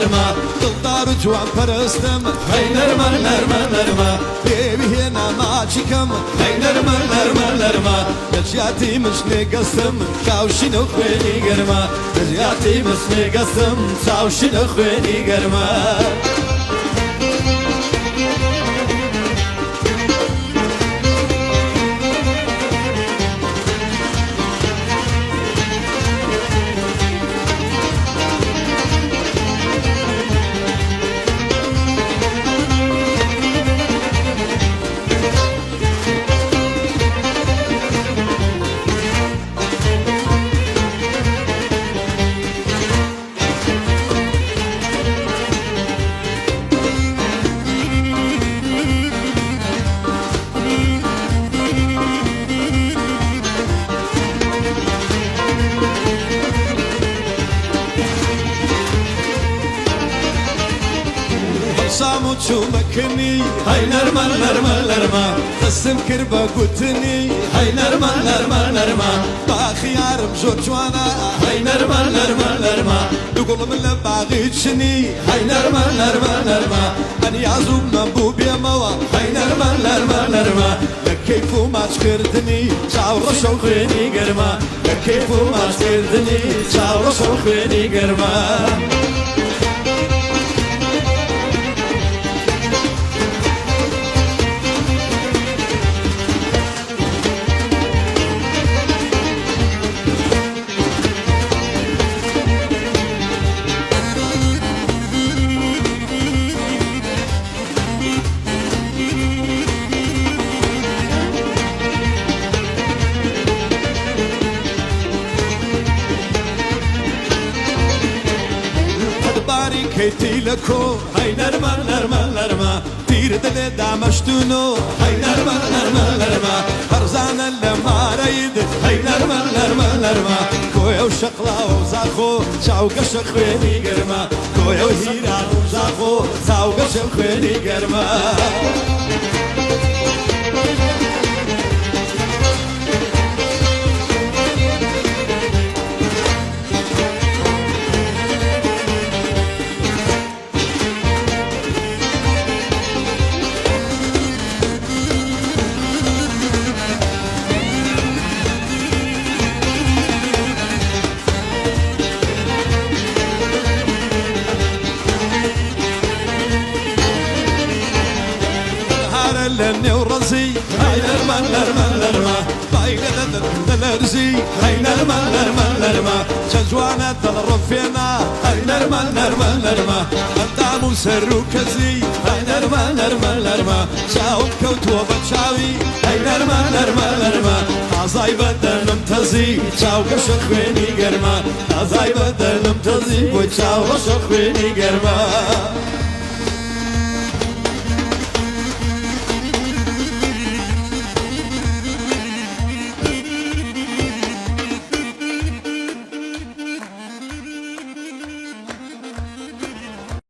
نرما دڵدار و جوان پەرستم هەی نەرمە نەرمە نەرمە پێویهێنا ماچیکەم هەی نەرمە نەرمە نەرمە لەژیاتی مشنێ گەستم چاوشینە خوێنی گەرمە لەژیاتی مشنێ گەستم چاوشینە خوێنی گەرمە سامو چومەکنی هەی نەرمە نەرمە نەرمە دەستم کرد بە گوتنی هەی نەرمە نەرمە نەرمە باخیارم زۆر جوانە هەی نەرمە نەرمە نەرمە دووگوڵم لە باغی چنی هەی نەرمە نەرمە نەرمە ئەنیازوم نەبوو بێمەوە هەی نەرمە نەرمە نەرمە لە کەیف و ماچکردنی چاوڕەشە و خوێنی گەرمە لە کەیف و ماچکردنی چاوڕەشە و خوێنی گەرمە کەیتی لە کۆ هەی نەرمە نەرمە نەرمە تیر دلێ دامەشتونۆ هەی نەرمە نەرمە نەرمە هەرزانە لە مارەید هەی نەرمە نەرمە نەرمە کۆیە و شەقڵا و زاخۆ چاوگەشە خوێنی گەرمە کۆیە و هیران و زاخۆ چاوگەشە خوێنی گەرمە لە نێو ڕەزی هەی نەرمە نەرمە نەرمە بایگە لە لەرزی هەی نەرمە نەرمە نەرمە چەند جوانە دڵڕەفێنا هەی نەرمە نەرمە نەرمە ئەندام و سەر و کەزی هەی نەرمە نەرمە نەرمە چاوم کەوتووە بە چاوی هەی نەرمە نەرمە نەرمە ئازای بەدەنم تەزی چاوگەشە خوێنی گەرمە ئازای بەدەنم تەزی بۆی چاوڕەشە خوێنی گەرمە